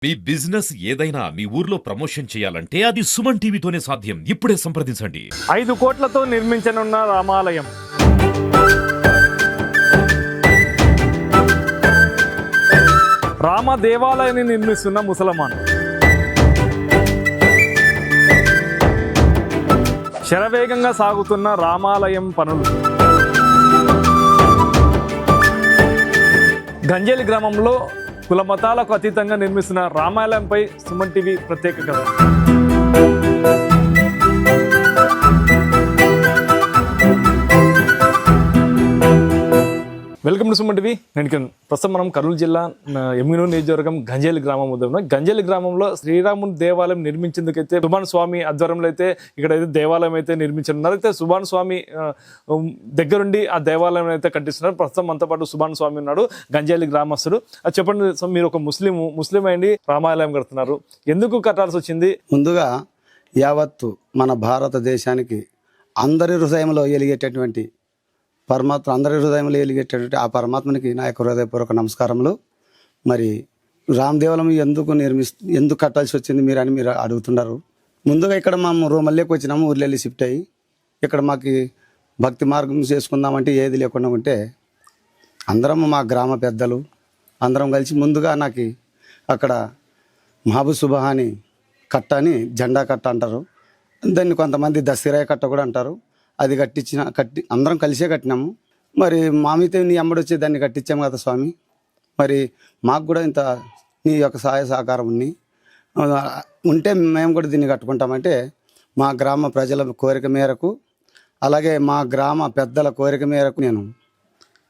మీ business ఏదైనా మీ ఊర్లో promotion చేయాలంటే అది సుమన్ టీవీతోనే సాధ్యం. ఇప్పుడే సంప్రదించండి. 5 కోట్లతో నిర్మించనున్న రామాలయం. రామ దేవాలయాన్ని నిర్మిస్తున్న ముసల్మాన్. శరవేగంగా సాగుతున్న రామాలయం పనులు. గంజేలి గ్రామంలో కుల మతాలకు అతీతంగా నిర్మిస్తున్న రామాలయంపై సుమన్ టీవీ ప్రత్యేక కథ. Welcome to Suman TV. నేను ప్రస్తుతం మనం కర్నూలు జిల్లా ఎమ్మిగనూరు నియోజకవర్గం గంజేలి గ్రామం ఉన్నాం. గంజేలి గ్రామంలో శ్రీరాముని దేవాలయం నిర్మించేందుకైతే సుభాన్ స్వామి ఆధ్వర్యంలో అయితే ఇక్కడైతే దేవాలయం అయితే నిర్మించనున్నారు. అయితే సుభాన్ స్వామి దగ్గరుండి ఆ దేవాలయం అయితే కట్టిస్తున్నారు. ప్రస్తుతం మనతో పాటు సుభాన్ స్వామి ఉన్నాడు, గంజేలి గ్రామస్తుడు. అది చెప్పండి, మీరు ఒక ముస్లిం అయ్యి రామాలయం కడుతున్నారు, ఎందుకు కట్టాల్సి వచ్చింది? ముందుగా యావత్తు మన భారతదేశానికి అందరి హృదయంలో వెలిగేటటువంటి పరమాత్మ, అందరి హృదయంలో వెలిగేటటువంటి ఆ పరమాత్మనికి నా యొక్క హృదయపూర్వక నమస్కారములు. మరి రామదేవాలయం ఎందుకు కట్టాల్సి వచ్చింది మీరు అడుగుతున్నారు. ముందుగా ఇక్కడ మేము రూమల్లోకి వచ్చినాము, ఊర్లో వెళ్ళి షిఫ్ట్ అయ్యి ఇక్కడ మాకు భక్తి మార్గం చేసుకుందామంటే ఏది లేకుండా ఉంటే అందరం మా గ్రామ పెద్దలు అందరం కలిసి ముందుగా నాకు అక్కడ మహబూబ్ సుబహాని కట్ట అని జెండా కట్ట అంటారు, దాన్ని కొంతమంది దసిరాయ కట్ట కూడా అంటారు. అది కట్టి అందరం కలిసే కట్టినాము. మరి మామితే నీ అమ్మడు వచ్చి దాన్ని కట్టించాము కదా స్వామి, మరి మాకు కూడా ఇంత నీ యొక్క సహాయ సహకారం ఉంటే మేము కూడా దీన్ని కట్టుకుంటామంటే మా గ్రామ ప్రజల కోరిక మేరకు, అలాగే మా గ్రామ పెద్దల కోరిక మేరకు నేను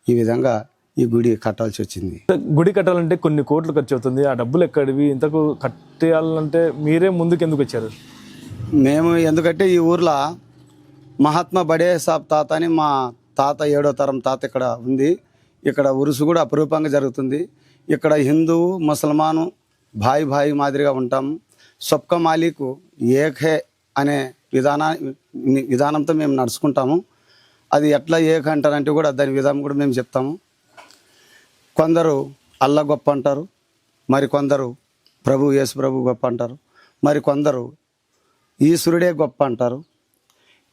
ఈ విధంగా ఈ గుడి కట్టాల్సి వచ్చింది. గుడి కట్టాలంటే కొన్ని కోట్లు ఖర్చు అవుతుంది, ఆ డబ్బులు ఎక్కడివి? ఇంతకు కట్టాలంటే మీరే ముందుకు ఎందుకు వచ్చారు? మేము ఎందుకంటే ఈ ఊర్లో మహాత్మా బడే సాబ్ తాత అని మా తాత 7వ తరం తాత ఇక్కడ ఉంది. ఇక్కడ ఉరుసు కూడా అపురూపంగా జరుగుతుంది. ఇక్కడ హిందువు ముసల్మాను భాయి మాదిరిగా ఉంటాము. సబ్కా మాలిక్ ఏక్ హే అనే విధానంతో మేము నడుచుకుంటాము. అది ఎట్లా ఏక్ అంటారంటే కూడా దాని విధానం కూడా మేము చెప్తాము. కొందరు అల్లా గొప్ప అంటారు, మరి కొందరు యేసు ప్రభు గొప్ప అంటారు, మరి కొందరు ఈశ్వరుడే గొప్ప అంటారు.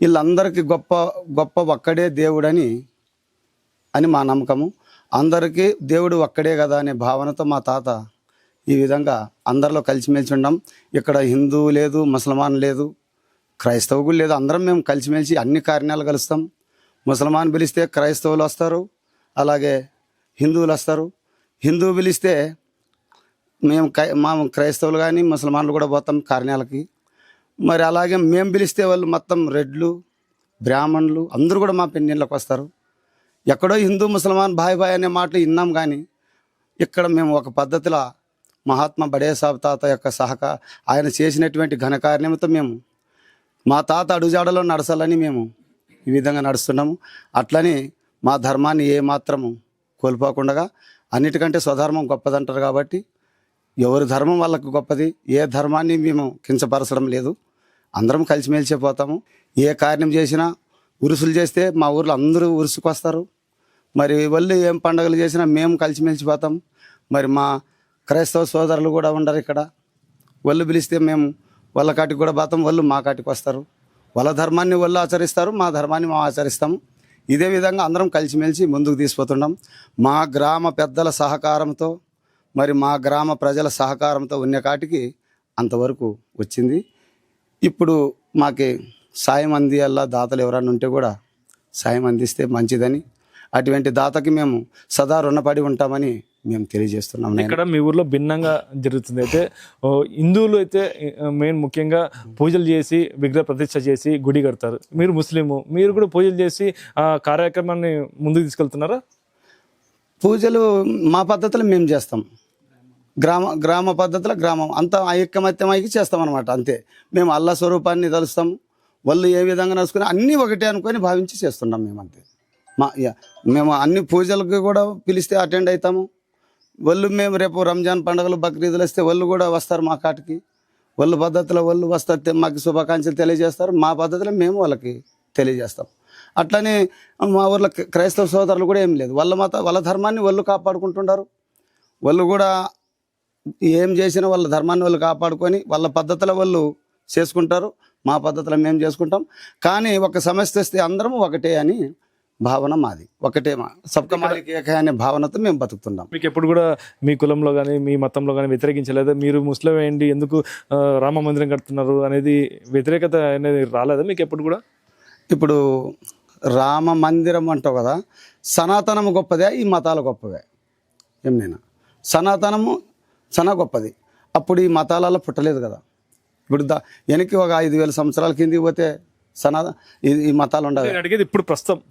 వీళ్ళందరికీ గొప్ప ఒక్కడే దేవుడని మా నమ్మకము. అందరికీ దేవుడు ఒక్కడే కదా అనే భావనతో మా తాత ఈ విధంగా అందరిలో కలిసిమెలిసి ఉన్నాం. ఇక్కడ హిందువు లేదు, ముసల్మాన్ లేదు, క్రైస్తవులు లేదు, అందరం మేము కలిసిమెలిసి అన్ని కార్యాలు కలుస్తాం. ముసల్మాన్ పిలిస్తే క్రైస్తవులు వస్తారు, అలాగే హిందువులు వస్తారు. హిందువు పిలిస్తే మేము క్రైస్తవులు కానీ ముసల్మాన్లు కూడా పోతాం కార్యాలకి. మరి అలాగే మేము పిలిస్తే వాళ్ళు మొత్తం రెడ్లు బ్రాహ్మణులు అందరూ కూడా మా పెళ్ళిళ్ళకి వస్తారు. ఎక్కడో హిందూ ముసల్మాన్ భాయ్ అనే మాటలు విన్నాం, కానీ ఇక్కడ మేము ఒక పద్ధతిలో మహాత్మా బడే సాబ్ తాత యొక్క ఆయన చేసినటువంటి ఘనకార్యంతో మేము మా తాత అడుగుజాడలో నడచాలని మేము ఈ విధంగా నడుస్తున్నాము. అట్లని మా ధర్మాన్ని ఏమాత్రము కోల్పోకుండా, అన్నిటికంటే స్వధర్మం గొప్పదంటారు కాబట్టి ఎవరి ధర్మం వాళ్ళకు గొప్పది, ఏ ధర్మాన్ని మేము కించపరచడం లేదు. అందరం కలిసిమెలిసే పోతాము. ఏ కార్యం చేసినా ఉరుసులు చేస్తే మా ఊర్లో అందరూ ఉరుసుకు వస్తారు. మరి వాళ్ళు ఏం పండుగలు చేసినా మేము కలిసిమెలిసిపోతాం. మరి మా క్రైస్తవ సోదరులు కూడా ఉండరు ఇక్కడ. వాళ్ళు పిలిస్తే మేము వాళ్ళ కాటికి కూడా పోతాం, వాళ్ళు మా కాటికి వస్తారు. వాళ్ళ ధర్మాన్ని వాళ్ళు ఆచరిస్తారు, మా ధర్మాన్ని మేము ఆచరిస్తాము. ఇదే విధంగా అందరం కలిసిమెలిసి ముందుకు తీసుకుపోతున్నాం. మా గ్రామ పెద్దల సహకారంతో, మరి మా గ్రామ ప్రజల సహకారంతో ఉన్న కాటికి అంతవరకు వచ్చింది. ఇప్పుడు మాకి సాయం అందియాల దాతలు ఎవరన్నా ఉంటే కూడా సాయం అందిస్తే మంచిదని, అటువంటి దాతకి మేము సదా రుణపడి ఉంటామని మేము తెలియజేస్తున్నాం. ఇక్కడ మీ ఊర్లో భిన్నంగా జరుగుతుంది. అయితే హిందువులు అయితే ముఖ్యంగా పూజలు చేసి విగ్రహ ప్రతిష్ఠ చేసి గుడి కడతారు. మీరు ముస్లిము, మీరు కూడా పూజలు చేసి ఆ కార్యక్రమాన్ని ముందుకు తీసుకెళ్తున్నారా? పూజలు మా పద్ధతిలో మేము చేస్తాం. గ్రామ పద్ధతిలో గ్రామం అంతా ఐక్యమత్యమైకి చేస్తామన్నమాట. అంతే. మేము అల్లా స్వరూపాన్ని తలుస్తాము. వాళ్ళు ఏ విధంగా నడుచుకుని అన్నీ ఒకటే అనుకొని భావించి చేస్తున్నాం మేము. అంతే. మేము అన్ని పూజలకు కూడా పిలిస్తే అటెండ్ అవుతాము. వాళ్ళు మేము రేపు రంజాన్ పండుగలు బక్రీదులు వస్తే వాళ్ళు కూడా వస్తారు మా కాటికి. వాళ్ళు పద్ధతిలో వాళ్ళు వస్తారు, మాకు శుభాకాంక్షలు తెలియజేస్తారు. మా పద్ధతిలో మేము వాళ్ళకి తెలియజేస్తాం. అట్లనే మా ఊర్లో క్రైస్తవ సోదరులు కూడా ఏం లేదు, వాళ్ళ ధర్మాన్ని వాళ్ళు కాపాడుకుంటున్నారు. వాళ్ళు కూడా ఏం చేసినా వాళ్ళ ధర్మాన్ని వాళ్ళు కాపాడుకొని వాళ్ళ పద్ధతుల వాళ్ళు చేసుకుంటారు, మా పద్ధతులు మేము చేసుకుంటాం. కానీ ఒక సమస్య వస్తే అందరం ఒకటే అని భావన మాది, ఒకటే సబ్కా మాలిక్ ఏక అనే భావనతో మేము బతుకుతున్నాం. మీకు ఎప్పుడు కూడా మీ కులంలో కానీ మీ మతంలో కానీ వ్యతిరేకించలేదా? మీరు ముస్లిం ఏంటి, ఎందుకు రామ మందిరం కడుతున్నారు అనేది వ్యతిరేకత అనేది రాలేదా మీకు ఎప్పుడు కూడా? ఇప్పుడు రామ మందిరం అంటావు కదా, సనాతనము గొప్పదే, ఈ మతాలు గొప్పవే. ఏమైనా సనాతనము చాలా గొప్పది, అప్పుడు ఈ మతాలలో పుట్టలేదు కదా. ఇప్పుడు వెనక్కి ఒక 5,000 సంవత్సరాల కిందికి పోతే ఈ మతాలు ఉండవు. అడిగేది ఇప్పుడు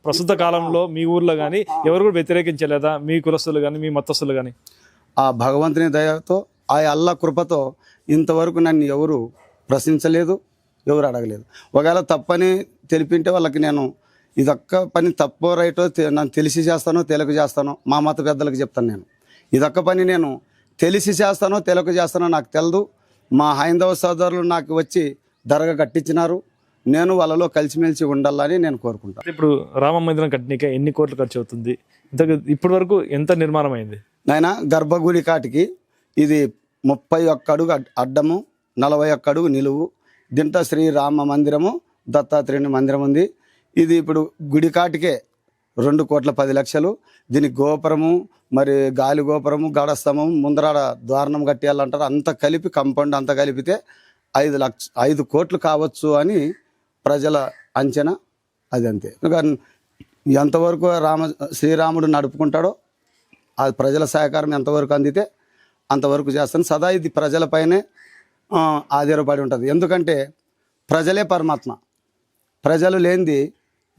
ప్రస్తుత కాలంలో మీ ఊర్లో కానీ ఎవరు కూడా వ్యతిరేకించలేదా, మీ కులస్తులు కానీ మీ మతస్థులు కానీ? ఆ భగవంతుని దయతో, ఆ అల్లా కృపతో ఇంతవరకు నన్ను ఎవరు ప్రశ్నించలేదు, ఎవరు అడగలేదు. ఒకవేళ తప్పని తెలిపింటే వాళ్ళకి నేను ఇదొక్క పని తప్పో రైటో నన్ను తెలిసి చేస్తానో తెలియక చేస్తానో మా మత పెద్దలకు చెప్తాను. నేను ఇదొక్క పని నేను తెలిసి చేస్తానో తెలియక చేస్తానో నాకు తెలదు. మా హైందవ సోదరులు నాకు వచ్చి దర్గా కట్టించినారు, నేను వాళ్ళలో కలిసిమెలిసి ఉండాలని నేను కోరుకుంటాను. ఇప్పుడు రామ మందిరం కట్టినీకే ఎన్ని కోట్లు ఖర్చు అవుతుంది? ఇప్పటి వరకు ఎంత నిర్మాణం అయింది? నాయన గర్భగుడి కాటికి ఇది 31 అడుగు అడ్డము, 41 అడుగు నిలువు. దీంట్లో శ్రీరామ మందిరము, దత్తాత్రేయుని మందిరం ఉంది. ఇది ఇప్పుడు గుడి కాటికే 2,10,00,000. దీని గోపురము, మరి గాలి గోపురము, గడస్తంభం, ముందరాడ ద్వారణం కట్టేయాలంటారు. అంత కలిపి కంపౌండ్ అంతా కలిపితే 5 కోట్లు కావచ్చు అని ప్రజల అంచనా. అది అంతే. ఎంతవరకు శ్రీరాముడు నడుపుకుంటాడో అది ప్రజల సహకారం ఎంతవరకు అందితే అంతవరకు చేస్తాను. సదా ఇది ప్రజలపైనే ఆధారపడి ఉంటుంది. ఎందుకంటే ప్రజలే పరమాత్మ, ప్రజలు లేనిది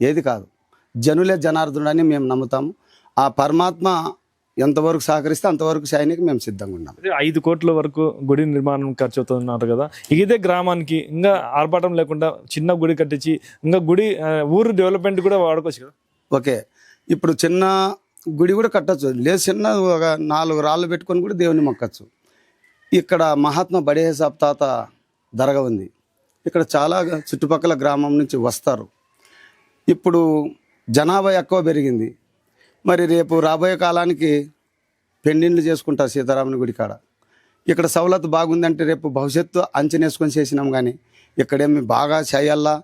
ఏది కాదు. జనులే జనార్దనుడు అని మేము నమ్ముతాము. ఆ పరమాత్మ ఎంతవరకు సహకరిస్తే అంతవరకు సైనిక మేము సిద్ధంగా ఉన్నాం. 5 కోట్ల వరకు గుడి నిర్మాణం ఖర్చు అవుతున్నారు కదా. ఇదే గ్రామానికి ఇంకా ఆర్భాటం లేకుండా చిన్న గుడి కట్టించి ఇంకా గుడి ఊరు డెవలప్మెంట్ కూడా వాడుకోవచ్చు కదా. ఓకే, ఇప్పుడు చిన్న గుడి కూడా కట్టచ్చు, లేదు చిన్న ఒక 4 రాళ్ళు పెట్టుకొని కూడా దేవుని మొక్కచ్చు. ఇక్కడ మహాత్మా బడే సాబ్ తాత దర్గా ఉంది. ఇక్కడ చాలా చుట్టుపక్కల గ్రామం నుంచి వస్తారు. ఇప్పుడు జనాభా ఎక్కువ పెరిగింది. మరి రేపు రాబోయే కాలానికి పెండిండ్లు చేసుకుంటారు సీతారాముని గుడి కాడ. ఇక్కడ సవలతు బాగుందంటే రేపు భవిష్యత్తు అంచనేసుకొని చేసినాం. కానీ ఇక్కడేమి బాగా చేయాలా,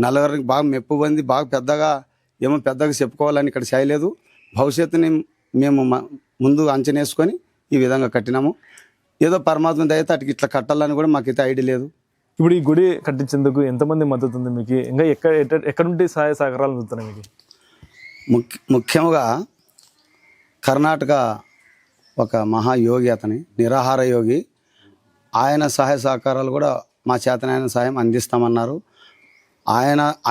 నలుగురికి బాగా మెప్పు పొంది బాగా పెద్దగా చెప్పుకోవాలని ఇక్కడ చేయలేదు. భవిష్యత్తుని మేము ముందు అంచనేసుకొని ఈ విధంగా కట్టినాము. ఏదో పరమాత్మ దయతో అటుకి ఇట్లా కట్టాలని కూడా మాకైతే ఐడియా లేదు. ఇప్పుడు ఈ గుడి కట్టించేందుకు ఎంతమంది మద్దతు ఉంది మీకు? ఇంకా ఎక్కడ నుండి సహాయ సహకారాలు అందుతున్నాయి మీకు? ముఖ్యంగా కర్ణాటక ఒక మహాయోగి, అతని నిరాహార యోగి, ఆయన సహాయ సహకారాలు కూడా మా చేతనైన సహాయం అందిస్తామన్నారు.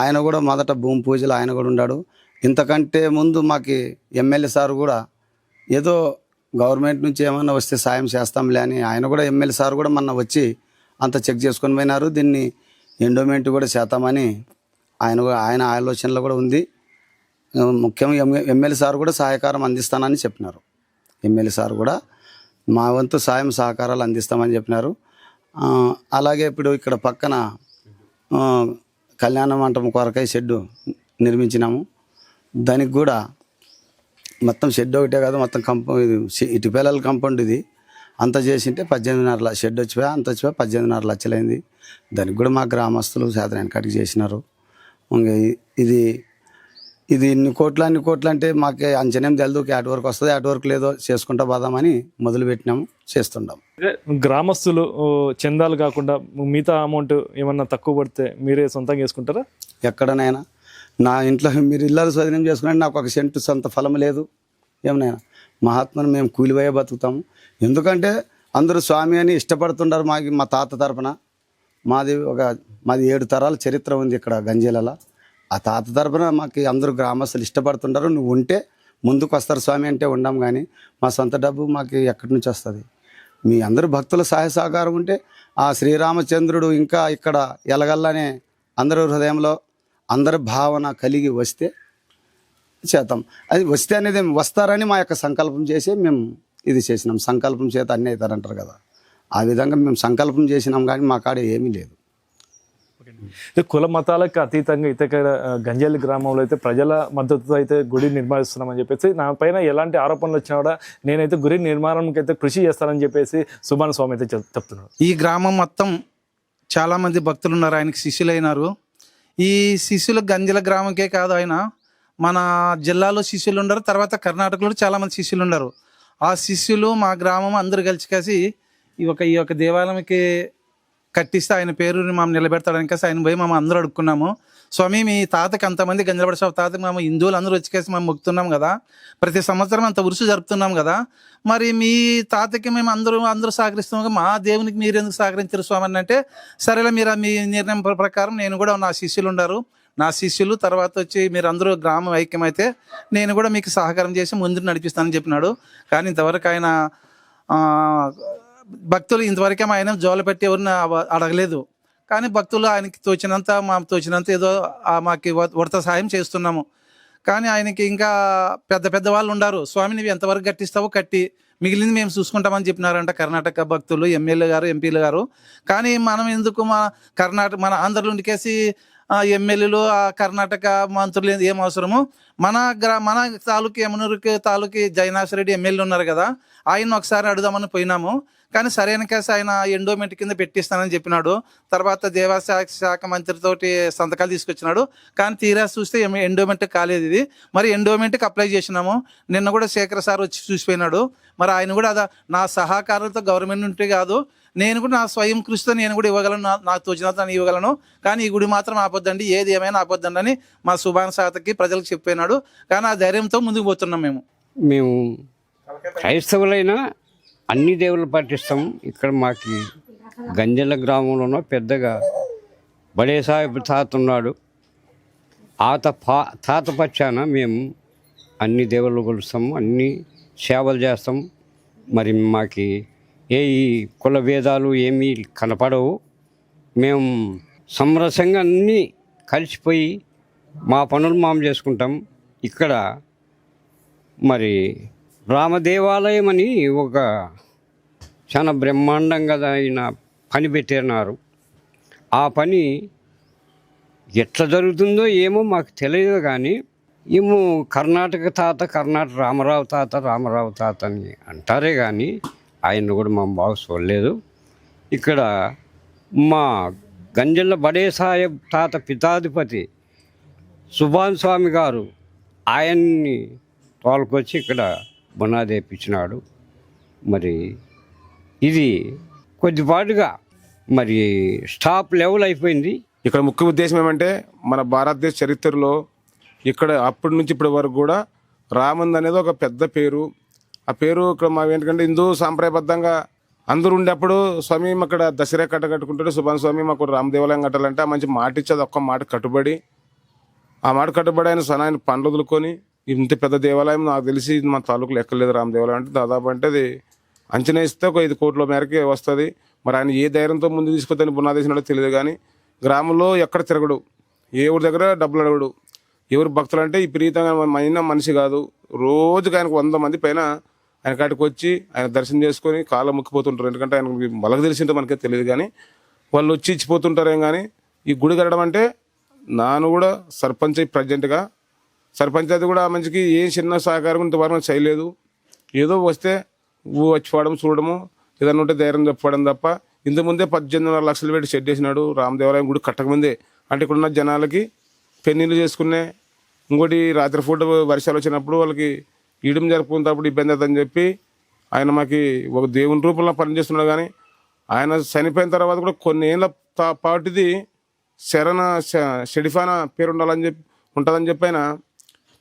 ఆయన కూడా మొదట భూమి పూజలు ఆయన కూడా ఉన్నాడు. ఇంతకంటే ముందు మాకు ఎమ్మెల్యే సార్ కూడా ఏదో గవర్నమెంట్ నుంచి ఏమన్నా వస్తే సాయం చేస్తాంలే అని ఆయన కూడా, ఎమ్మెల్యే సార్ కూడా మొన్న వచ్చి అంత చెక్ చేసుకొని పోయినారు. దీన్ని ఎండోమెంట్ కూడా చేద్దామని ఆయన ఆలోచనలో కూడా ఉంది. ముఖ్యంగా ఎమ్మెల్యే సార్ కూడా సహకారం అందిస్తానని చెప్పినారు. ఎమ్మెల్యే సార్ కూడా మా వంతు సాయం సహకారాలు అందిస్తామని చెప్పినారు. అలాగే ఇప్పుడు ఇక్కడ పక్కన కళ్యాణ మంటపం కొరకై షెడ్డు నిర్మించినాము. దానికి కూడా మొత్తం షెడ్ ఒకటే కాదు, మొత్తం ఇటుపేలల కాంపౌండ్ ఇది అంత చేసింటే 18.5 లక్షలు షెడ్ వచ్చిపోయా, అంత వచ్చిపోయా 18.5 లక్షలైంది. దానికి కూడా మా గ్రామస్తులు శాతం కటికి చేసినారు. ఇది ఇన్ని కోట్లు అంటే మాకే అంచనేం తెలియదు. అటు వరకు వస్తుంది, అటు వరకు లేదో చేసుకుంటా పోదామని మొదలుపెట్టినాము, చేస్తుంటాం. గ్రామస్తులు చందాలు కాకుండా మిగతా అమౌంట్ ఏమన్నా తక్కువ పడితే మీరే సొంతంగా చేసుకుంటారా? ఎక్కడనైనా నా ఇంట్లో మీరు ఇల్లాలు స్వాధీనం చేసుకుని నాకు 1 సెంటు సొంత ఫలం లేదు. ఏమనైనా మహాత్మను మేము కూలిపోయే బతుకుతాము. ఎందుకంటే అందరూ స్వామి అని ఇష్టపడుతుంటారు. మా తాత తరపున మాది 7 తరాల చరిత్ర ఉంది ఇక్కడ గంజేలలో. ఆ తాత తరపున మాకు అందరూ గ్రామస్తులు ఇష్టపడుతుంటారు. నువ్వు ఉంటే ముందుకు వస్తారు స్వామి అంటే ఉండం. కానీ మా సొంత డబ్బు మాకు ఎక్కడి నుంచి వస్తుంది? మీ అందరూ భక్తుల సహాయ సహకారం ఉంటే ఆ శ్రీరామచంద్రుడు ఇంకా ఇక్కడ ఎలగల్లనే అందరూ హృదయంలో అందరి భావన కలిగి వస్తే చేద్దాం. అది వస్తే అనేది వస్తారని మా యొక్క సంకల్పం చేసి మేము ఇది చేసినాం. సంకల్పం చేత అన్నీ అవుతారంటారు కదా, ఆ విధంగా మేము సంకల్పం చేసినాం. కానీ మా కాడ ఏమీ లేదు. అయితే కుల మతాలకు అతీతంగా అయితే ఇక్కడ గంజేలి గ్రామంలో అయితే ప్రజల మద్దతుతో అయితే గుడి నిర్మిస్తున్నామని చెప్పేసి నా పైన ఎలాంటి ఆరోపణలు వచ్చినా కూడా నేనైతే గుడి నిర్మాణంకి అయితే కృషి చేస్తానని చెప్పేసి సుభాన్ స్వామి అయితే చెప్తున్నాడు. ఈ గ్రామం మొత్తం చాలామంది భక్తులు ఉన్నారు, ఆయనకి శిష్యులైనారు. ఈ శిష్యులు గంజల గ్రామంకే కాదు, ఆయన మన జిల్లాలో శిష్యులు ఉన్నారు, తర్వాత కర్ణాటకలో చాలామంది శిష్యులు ఉన్నారు. ఆ శిష్యులు మా గ్రామం అందరు కలిసి ఈ యొక్క దేవాలయంకి కట్టిస్తే ఆయన పేరుని మేము నిలబెడతాడని కలిసి ఆయన పోయి మేము అందరూ అడుక్కున్నాము. స్వామి మీ తాతకి అంతమంది గంజలపడి తాతకి మేము హిందువులు అందరూ వచ్చేసి మేము మొక్కుతున్నాం కదా, ప్రతి సంవత్సరం అంత ఉరుసు జరుపుతున్నాం కదా, మరి మీ తాతకి మేము అందరూ సహకరిస్తున్నాం కదా, మా దేవునికి మీరు ఎందుకు సహకరించారు స్వామి అని అంటే, సరేలే మీరు మీ నిర్ణయం ప్రకారం నేను కూడా నా శిష్యులు ఉన్నారు, నా శిష్యులు తర్వాత వచ్చి మీరు అందరూ గ్రామం ఐక్యమైతే నేను కూడా మీకు సహకారం చేసి ముందు నడిపిస్తానని చెప్పినాడు. కానీ ఇంతవరకు ఆయన భక్తులు ఇంతవరకే ఆయన జోలు పెట్టి ఎవరిని అడగలేదు. కానీ భక్తులు ఆయనకి తోచినంత ఏదో మాకు వర్త సహాయం చేస్తున్నాము. కానీ ఆయనకి ఇంకా పెద్ద వాళ్ళు ఉన్నారు, స్వామి నువ్వు ఎంతవరకు కట్టిస్తావో కట్టి మిగిలింది మేము చూసుకుంటామని చెప్పినారంట కర్ణాటక భక్తులు, ఎమ్మెల్యే గారు, ఎంపీలు గారు. కానీ మనం ఎందుకు మన ఆంధ్రలో ఉండికేసి ఎమ్మెల్యేలు, కర్ణాటక మంత్రులు ఏం అవసరము? మన తాలూకు యమునూరుకి తాలూకు జైనాథ్ రెడ్డి ఎమ్మెల్యే ఉన్నారు కదా, ఆయన ఒకసారి అడుగుదామని పోయినాము. కానీ సరైన కేసు ఆయన ఎండోమెంట్ కింద పెట్టిస్తానని చెప్పినాడు. తర్వాత దేవాదాయ శాఖ మంత్రితోటి సంతకాలు తీసుకొచ్చినాడు. కానీ తీరా చూస్తే ఎండోమెంట్ కాలేదు ఇది. మరి ఎండోమెంట్కి అప్లై చేసినాము. నిన్న కూడా శేఖర్ సార్ వచ్చి చూసిపోయినాడు. మరి ఆయన కూడా నా సహకారులతో గవర్నమెంట్ ఉంటే కాదు, నేను కూడా నా స్వయం కృషితో నేను కూడా ఇవ్వగలను, నాకు తోచినంత నేను ఇవ్వగలను. కానీ ఈ గుడి మాత్రం ఆపొద్దండి, ఏది ఏమైనా ఆపొద్దండి అని మా సుభాన్ శాతకి ప్రజలకు చెప్పినాడు. కానీ ఆ ధైర్యంతో ముందుకు పోతున్నాం. మేము క్రైస్తవులైనా అన్ని దేవుళ్ళు పాటిస్తాం. ఇక్కడ మాకు గంజల గ్రామంలోనో పెద్దగా బడే సాహెబ్ తాత ఉన్నాడు. తాత పచ్చాన మేము అన్ని దేవుళ్ళు కొలుస్తాము, అన్ని సేవలు చేస్తాం. మరి మాకు ఏ కుల భేదాలు ఏమీ కనపడవు. మేము సమరసంగా అన్నీ కలిసిపోయి మా పనులు మేము చేసుకుంటాం. ఇక్కడ మరి రామదేవాలయం అని ఒక చాలా బ్రహ్మాండంగా ఆయన పని పెట్టినారు. ఆ పని ఎట్లా జరుగుతుందో ఏమో మాకు తెలియదు. కానీ ఏమో కర్ణాటక రామారావు తాత అని అంటారే కానీ ఆయన కూడా మా బాగా చూడలేదు. ఇక్కడ మా గంజల బడే సాహెబ్ తాత పితాధిపతి సుభాన్ స్వామి గారు ఆయన్ని తోలుకొచ్చి ఇక్కడ బునాది వేయించినాడు. మరి ఇది కొద్దిపాటుగా మరి స్టాప్ లెవెల్ అయిపోయింది. ఇక్కడ ముఖ్య ఉద్దేశం ఏమంటే మన భారతదేశ చరిత్రలో ఇక్కడ అప్పటి నుంచి ఇప్పటి వరకు కూడా రామంద్ అనేది ఒక పెద్ద పేరు. ఆ పేరు ఇక్కడ మా ఏంటంటే హిందూ సాంప్రదాయబద్ధంగా అందరూ ఉండేప్పుడు స్వామి అక్కడ దసరా కట్టుకుంటాడు సుభాన్ స్వామి మాకు రామదేవాలయం కట్టాలంటే ఆ మంచి మాట ఇచ్చేది, ఒక్క మాట కట్టుబడి ఆ మాట కట్టుబడి ఆయన పండ్లు వదులుకొని ఇంత పెద్ద దేవాలయం నాకు తెలిసి మా తాలూకులు ఎక్కలేదు రామదేవాలయం అంటే దాదాపు అంటే అది అంచనా ఇస్తే ఒక 5 కోట్ల మేరకి వస్తుంది. మరి ఆయన ఏ ధైర్యంతో ముందు తీసుకొద్దని బునాదేసినాడో తెలియదు. కానీ గ్రామంలో ఎక్కడ తిరగడు, ఏ ఊరి దగ్గర డబ్బులు అడగడు. ఎవరు భక్తులు అంటే విపరీతంగా మనిషి కాదు, రోజుకి ఆయనకు 100 మంది పైన ఆయన కాటికి వచ్చి ఆయన దర్శనం చేసుకొని కాళ్ళ ముక్కిపోతుంటారు. ఎందుకంటే ఆయనకు వాళ్ళకి తెలిసింటే మనకే తెలియదు. కానీ వాళ్ళు వచ్చి ఇచ్చిపోతుంటారేం. కానీ ఈ గుడి కట్టడం అంటే నాను కూడా సర్పంచ్ ప్రజెంట్గా సర్పంచాయతీ కూడా మంచికి ఏ చిన్న సహకారం ఇంతవరకు చేయలేదు. ఏదో వస్తే వచ్చిపోవడం చూడడము ఏదన్నా ఉంటే ధైర్యం చెప్పడం తప్ప ఇంతకుముందే 18.5 లక్షలు పెట్టి షెడ్ చేసినాడు రామదేవాలయం గుడి కట్టకముందే. అంటే ఇక్కడున్న జనాలకి పెన్నీళ్ళు చేసుకునే, ఇంకోటి రాత్రి పూట వర్షాలు వచ్చినప్పుడు వాళ్ళకి ఈడం జరుపుకున్నప్పుడు ఇబ్బంది అవుతుందని చెప్పి ఆయన మాకు ఒక దేవుని రూపంలో పనిచేస్తున్నాడు. కానీ ఆయన చనిపోయిన తర్వాత కూడా కొన్ని ఏళ్ళ పాటిది షెడిఫానా పేరు ఉంటుందని చెప్పి ఆయన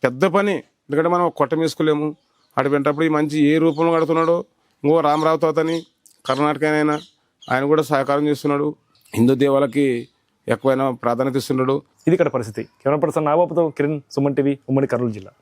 పెద్ద పని. ఎందుకంటే మనం కొట్ట వేసుకోలేము. అటువంటిప్పుడు ఈ మంచి ఏ రూపంలో కడుతున్నాడో ఇంకో రామరావు తాతని కర్ణాటకనైనా ఆయన కూడా సహకారం చేస్తున్నాడు. హిందూ దేవాలకి ఎక్కువైనా ప్రాధాన్యత ఇస్తున్నాడు. ఇది ఇక్కడ పరిస్థితి. కెమెరా పర్సన్ నాగబాబుతో కిరణ్, సుమన్ టీవీ, ఉమ్మడి కర్నూలు జిల్లా.